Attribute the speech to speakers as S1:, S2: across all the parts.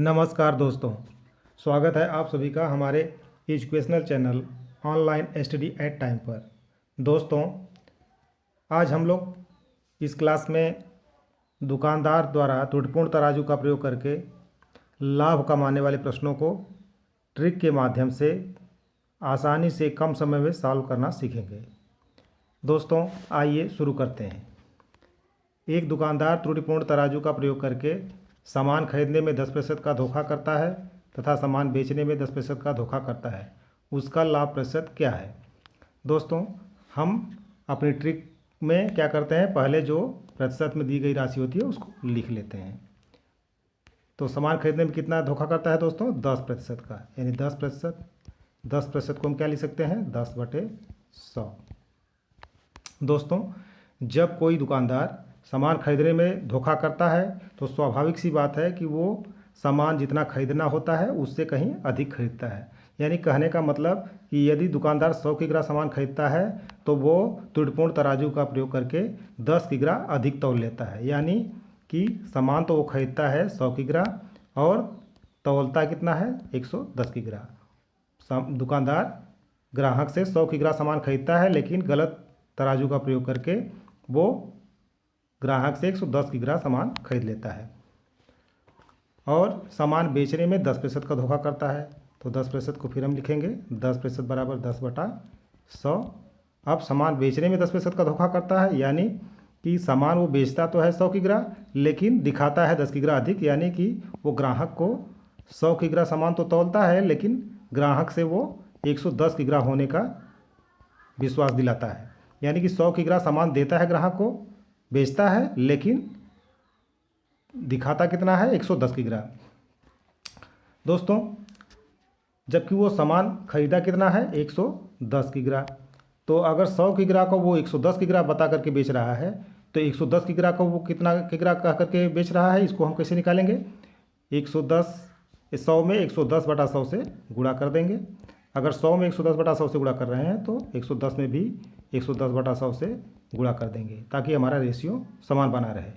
S1: नमस्कार दोस्तों, स्वागत है आप सभी का हमारे educational channel online study at time पर। दोस्तों, आज हम लोग इस क्लास में दुकानदार द्वारा त्रुटिपूर्ण तराजू का प्रयोग करके लाभ कमाने वाले प्रश्नों को ट्रिक के माध्यम से आसानी से कम समय में सॉल्व करना सीखेंगे। दोस्तों, आइए शुरू करते हैं। एक दुकानदार त्रुटिपूर्ण तराजू का प्रयोग करके सामान खरीदने में 10% का धोखा करता है तथा सामान बेचने में 10% का धोखा करता है। उसका लाभ प्रतिशत क्या है? दोस्तों, हम अपनी ट्रिक में क्या करते हैं, पहले जो प्रतिशत में दी गई राशि होती है उसको लिख लेते हैं। तो सामान खरीदने में कितना धोखा करता है दोस्तों? 10% का, यानी 10%। 10% को हम क्या लिख सकते हैं? 10/100। दोस्तों, जब कोई दुकानदार सामान खरीदने में धोखा करता है तो स्वाभाविक सी बात है कि वो सामान जितना खरीदना होता है उससे कहीं अधिक खरीदता है। यानी कहने का मतलब कि यदि दुकानदार 100 किग्रा सामान खरीदता है तो वो त्रुटिपूर्ण तराजू का प्रयोग करके 10 किग्रा अधिक तौल लेता है। यानी कि सामान तो वो खरीदता है 100 किग्रा और तौलता कितना है? 110 किग्रा। दुकानदार ग्राहक से 100 किग्रा सामान खरीदता है, लेकिन गलत तराजू का प्रयोग करके वो ग्राहक से 110 किग्रा सामान खरीद लेता है और सामान बेचने में 10% का धोखा करता है। तो 10% को फिर हम लिखेंगे 10% बराबर 10/100। अब सामान बेचने में 10% का धोखा करता है, यानी कि सामान वो बेचता तो है 100 किग्रा लेकिन दिखाता है 10 किग्रा अधिक। यानी कि वो ग्राहक को 100 किग्रा सामान तो तौलता है, लेकिन ग्राहक से वो 110 किग्रा होने का विश्वास दिलाता है। यानी कि 100 किग्रा सामान देता है ग्राहक को, बेचता है, लेकिन दिखाता कितना है? 110 किग्रा। दोस्तों, जबकि वो सामान खरीदा कितना है? 110 किग्रा। तो अगर 100 किग्रा को वो 110 किग्रा बता करके बेच रहा है तो 110 किग्रा को वो कितना किग्रा कह करके बेच रहा है, इसको हम कैसे निकालेंगे? 100 में 110/100 से गुणा कर देंगे। अगर 100 में 110/100 से गुणा कर रहे हैं तो 110 में भी 110/100 से गुणा कर देंगे ताकि हमारा रेशियो समान बना रहे।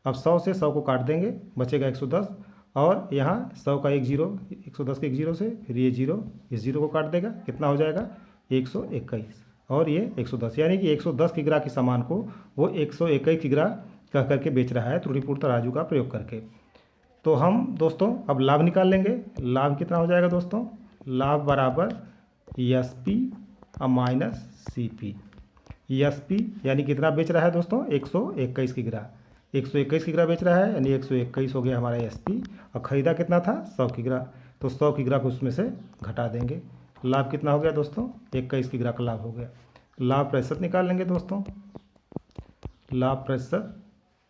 S1: अब 100 से 100 को काट देंगे, बचेगा 110 और यहाँ 100 का एक जीरो, 110 के एक जीरो से फिर ये जीरो, इस जीरो को काट देगा, कितना हो जाएगा? 121 और ये 110। यानी कि 110 किग्रा के सामान को वो 121 किग्रा कह करके बेच रहा है त्रुटिपूर्ण तराजू का प्रयोग करके। तो हम दोस्तों अब लाभ निकाल लेंगे। लाभ कितना हो जाएगा दोस्तों? लाभ बराबर SP माइनस CP। SP यानी कितना बेच रहा है दोस्तों? 121 किग्रा। 121 किग्रा बेच रहा है, यानी 121 हो गया हमारा SP। और ख़रीदा कितना था? 100 किग्रा। तो 100 किग्रा को उसमें से घटा देंगे। लाभ कितना हो गया दोस्तों? 21 किग्रा का लाभ हो गया। लाभ प्रतिशत निकाल लेंगे दोस्तों। लाभ प्रतिशत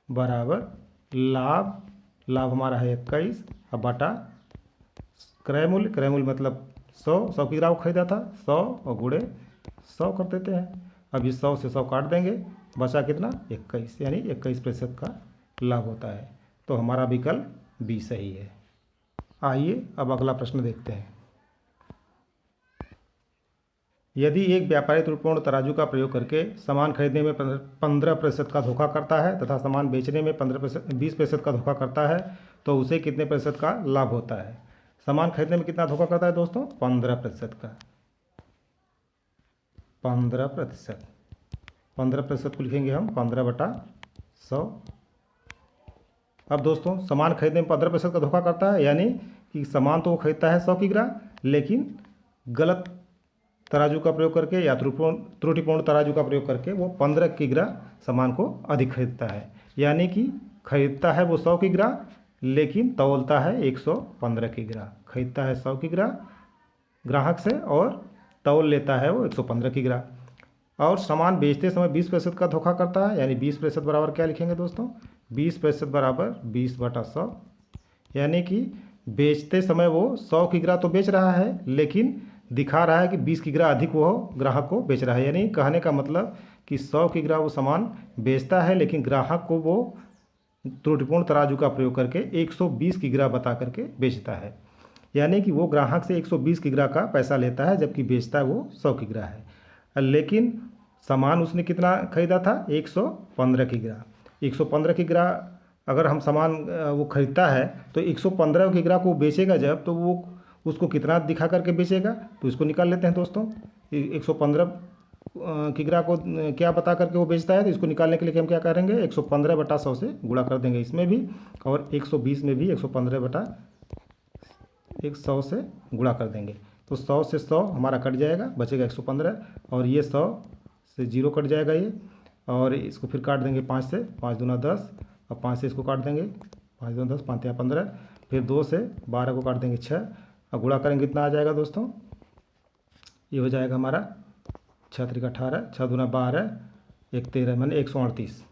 S1: बराबर लाभ हमारा है 21 और बटा क्रय मूल्य मतलब 100 किग्रा को खरीदा था, 100 और गुणे 100 कर देते हैं। अब इस 100 से 100 काट देंगे, बचा कितना? 21, यानी 21% का लाभ होता है। तो हमारा विकल्प B सही है। आइए अब अगला प्रश्न देखते हैं। यदि एक व्यापारी त्रुटिपूर्ण तराजू का प्रयोग करके सामान खरीदने में 15% का धोखा करता है तथा सामान बेचने में 20% का धोखा करता है तो उसे कितने प्रतिशत का लाभ होता है? सामान खरीदने में कितना धोखा करता है दोस्तों? 15% का। 15%। 15% को लिखेंगे हम 15/100। अब दोस्तों, सामान खरीदने में 15% का धोखा करता है, यानी कि सामान तो वो खरीदता है 100 किग्रा, लेकिन गलत तराजू का प्रयोग करके या त्रुटिपूर्ण तराजू का प्रयोग करके वो 15 किग्रा सामान को अधिक खरीदता है। यानी कि खरीदता है वो 100 किग्रा लेकिन तौलता है 115 किग्रा। खरीदता है 100 किग्रा ग्राहक से और तौल लेता है वो 115 किग्रा। और सामान बेचते समय 20% का धोखा करता है, यानी 20% बराबर क्या लिखेंगे दोस्तों? 20% बराबर 20/100। यानी कि बेचते समय वो 100 किग्रा तो बेच रहा है, लेकिन दिखा रहा है कि 20 किग्रा अधिक वो ग्राहक को बेच रहा है। यानी कहने का मतलब कि 100 किग्रा वो सामान बेचता है, लेकिन ग्राहक को वो त्रुटिपूर्ण तराजू का प्रयोग करके 120 किग्रा बता करके बेचता है। यानी कि वो ग्राहक से 120 किग्रा का पैसा लेता है, जबकि बेचता है वो 100 किग्रा है। लेकिन सामान उसने कितना खरीदा था? 115 किग्रा। 115 किग्रा अगर हम सामान वो खरीदता है तो 115 किग्रा को बेचेगा जब, तो वो उसको कितना दिखा करके बेचेगा, तो इसको निकाल लेते हैं दोस्तों। 115 किग्रा को क्या बता करके वो बेचता है, तो इसको निकालने के लिए हम क्या करेंगे, 115 बटा 100 से गुणा कर देंगे इसमें भी, और 120 में भी 115 बटा 100 से गुणा कर देंगे। तो 100 से 100 हमारा कट जाएगा, बचेगा 115, और ये 100 से 0 कट जाएगा ये, और इसको फिर काट देंगे 5 से, 5 दूना 10, और 5 से इसको काट देंगे, 5 दूना 10, 5 या 15, फिर 2 से 12 को काट देंगे 6, और गुणा करेंगे कितना आ जाएगा दोस्तों, ये हो जाएगा हमारा 6 त्रिक 18, 6 दूना 12, 1 13, माने 138,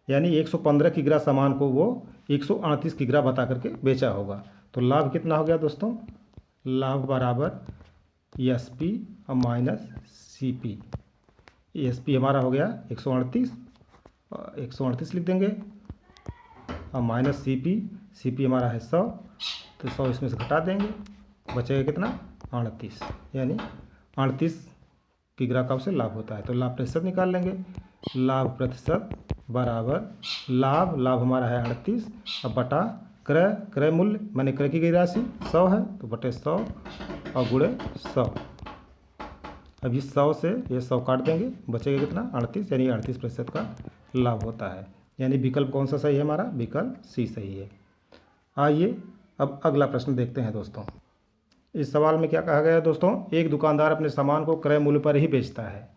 S1: यानी 115 किग्रा सामान को वो 138 किग्रा बता करके बेचा होगा। तो लाभ कितना हो गया दोस्तों, लाभ बराबर एस पी और minus C P. S P हमारा हो गया 138, 138 लिख देंगे, और माइनस सी पी हमारा है 100, तो 100 इसमें से घटा देंगे, बचेगा कितना 38, यानी 38 किग्रा का उसे लाभ होता है। तो लाभ प्रतिशत निकाल लेंगे, लाभ प्रतिशत बराबर लाभ हमारा है 38, अब बटा क्रय मूल्य माने क्रय की गई राशि 100 है, तो बटे 100 और गुणे 100। अब इस 100 से ये 100 काट देंगे, बचेगा कितना 38, यानी 38% का लाभ होता है। यानी विकल्प कौन सा सही है हमारा, विकल्प सी सही है। आइए अब अगला प्रश्न देखते हैं दोस्तों। इस सवाल में क्या कहा गया है दोस्तों, एक दुकानदार अपने सामान को क्रय मूल्य पर ही बेचता है,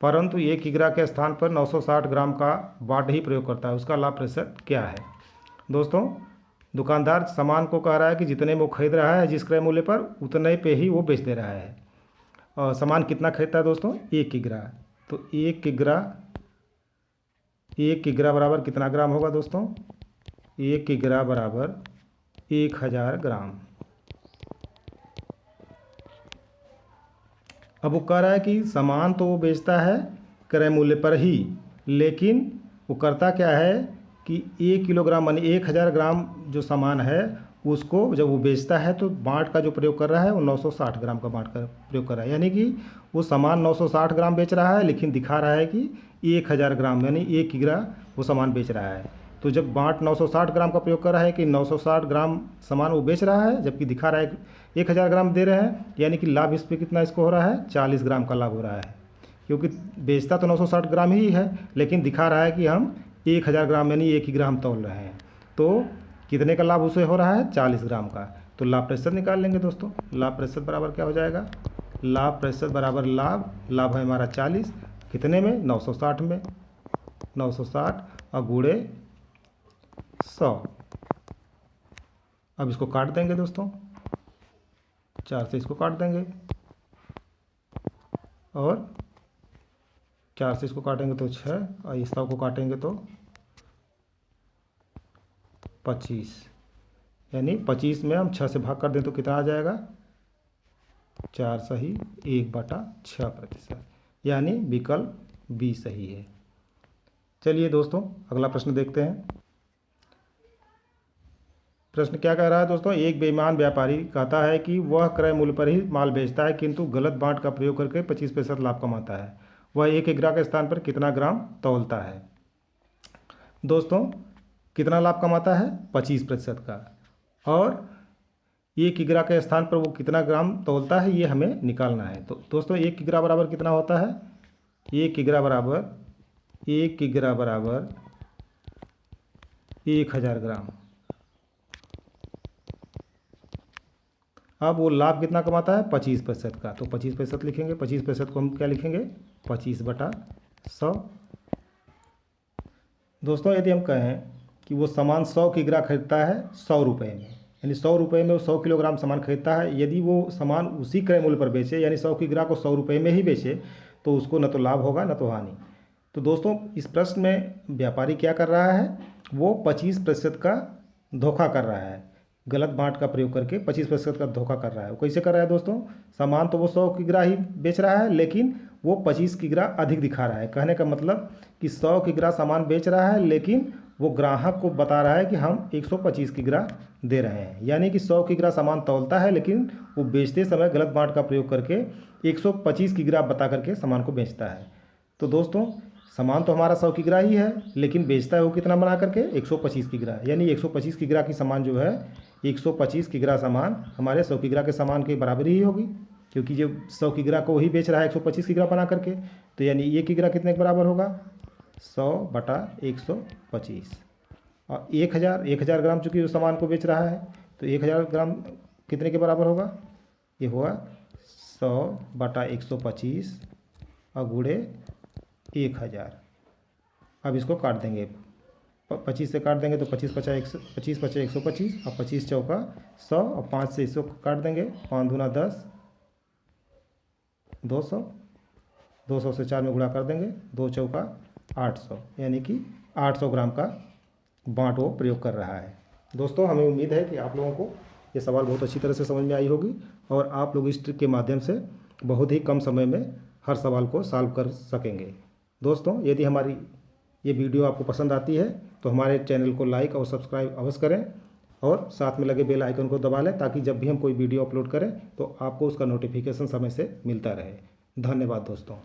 S1: परंतु 1 किग्रा के स्थान पर 960 ग्राम का बाट ही प्रयोग करता है, उसका लाभ प्रतिशत क्या है। दोस्तों दुकानदार सामान को कह रहा है कि जितने में वो खरीद रहा है जिस क्रय मूल्य पर, उतने पे ही वो बेच दे रहा है। और सामान कितना खरीदता है दोस्तों, 1 किग्रा। तो 1 किग्रा बराबर कितना ग्राम होगा दोस्तों, 1 किग्रा बराबर 1000 ग्राम। अब वो कह रहा है कि सामान तो वो बेचता है क्रय मूल्य पर ही, लेकिन वो करता क्या है कि 1 किलोग्राम मानी 1000 ग्राम जो सामान है उसको जब वो बेचता है तो बाँट का जो प्रयोग कर रहा है वो 960 ग्राम का बाँट का प्रयोग कर रहा है, यानी कि वो सामान 960 ग्राम बेच रहा है, लेकिन दिखा रहा है कि 1000 ग्राम यानी 1 किग्रा वो सामान बेच रहा है। तो जब बाँट 960 ग्राम का प्रयोग कर रहा है कि 960 ग्राम सामान वो बेच रहा है, जबकि दिखा रहा है कि 1000 ग्राम दे रहे हैं, यानी कि लाभ इस पर कितना इसको हो रहा है, 40 ग्राम का लाभ हो रहा है, क्योंकि बेचता तो 960 ग्राम ही है, लेकिन दिखा रहा है कि हम 1000 ग्राम यानी 1 किग्रा हम तौल रहे हैं। तो कितने का लाभ उसे हो रहा है, 40 ग्राम का। तो लाभ प्रतिशत निकाल लेंगे दोस्तों। लाभ प्रतिशत बराबर क्या हो जाएगा, लाभ प्रतिशत बराबर लाभ है हमारा 40, कितने में 960 में, 960 और गुणे 100। अब इसको काट देंगे दोस्तों, 4 से इसको काट देंगे, और 4 से इसको काटेंगे तो 6, और इस 100 को काटेंगे तो 25, यानी 25 में हम 6 से भाग कर दें तो कितना आ जाएगा, 4 सही 1/6%, यानी विकल्प बी सही है। चलिए दोस्तों अगला प्रश्न देखते हैं। प्रश्न क्या कह रहा है दोस्तों, एक बेईमान व्यापारी कहता है कि वह क्रय मूल्य पर ही माल बेचता है, किंतु गलत बाँट का प्रयोग करके 25% लाभ कमाता है। वह 1 किग्रा के स्थान पर कितना ग्राम तौलता है। दोस्तों कितना लाभ कमाता है, 25% का, और 1 किग्रा के स्थान पर वो कितना ग्राम तौलता है ये हमें निकालना है। तो दोस्तों 1 किग्रा बराबर कितना होता है, 1 किग्रा बराबर 1000 ग्राम। अब वो लाभ कितना कमाता है, 25% का, तो 25% लिखेंगे। 25% को हम क्या लिखेंगे, 25/100। दोस्तों यदि हम कहें कि वो सामान 100 किग्रा खरीदता है 100 रुपये में, यानी 100 रुपये में वो 100 किलोग्राम सामान खरीदता है, यदि वो सामान उसी क्रय मूल्य पर बेचे, यानी 100 किग्रा को 100 रुपये में ही बेचे, तो उसको न तो लाभ होगा न तो हानि। तो दोस्तों इस प्रश्न में व्यापारी क्या कर रहा है, वो 25% का धोखा कर रहा है, गलत बाँट का प्रयोग करके 25% का धोखा कर रहा है। वो कैसे कर रहा है दोस्तों, सामान तो वो 100 किग्रा ही बेच रहा है, लेकिन वो 25 किग्रा अधिक दिखा रहा है। कहने का मतलब कि 100 किग्रा सामान बेच रहा है, लेकिन वो ग्राहक को बता रहा है कि हम 125 किग्रा दे रहे हैं, यानी कि 100 किग्रा सामान तौलता है, लेकिन वो बेचते समय गलत बाँट का प्रयोग करके 125 किग्रा बता करके सामान को बेचता है। तो दोस्तों सामान तो हमारा 100 किग्रा ही है, लेकिन बेचता है वो कितना बना करके 125 किग्रा, यानी 125 किग्रा की सामान जो है 125 किग्रा सामान हमारे 100 किग्रा के सामान के बराबर ही होगी, क्योंकि जो 100 किग्रा को ही बेच रहा है 125 किग्रा बना करके, तो यानी ये किग्रा कितने के बराबर होगा 100/125। और 1000 ग्राम चूँकि जो सामान को बेच रहा है, तो 1000 ग्राम कितने के बराबर होगा, ये होगा 100/125 और गुणे 1000। अब इसको काट देंगे, 25 से काट देंगे तो 25 पचा 125 और 25 चौका 100 और 5 से इसको काट देंगे, 5 दूना 10, 200, 200 से 4 में गुणा कर देंगे, 2 चौका 800, यानी कि 800 ग्राम का बाँट वो प्रयोग कर रहा है। दोस्तों, हमें उम्मीद है कि आप लोगों को ये सवाल बहुत अच्छी तरह से समझ में आई होगी और आप लोग इस ट्रिक के माध्यम से बहुत ही कम समय में हर सवाल को सॉल्व कर सकेंगे। दोस्तों, यदि हमारी ये वीडियो आपको पसंद आती है तो हमारे चैनल को लाइक और सब्सक्राइब अवश्य करें और साथ में लगे बेल आइकन को दबा लें, ताकि जब भी हम कोई वीडियो अपलोड करें तो आपको उसका नोटिफिकेशन समय से मिलता रहे। धन्यवाद दोस्तों।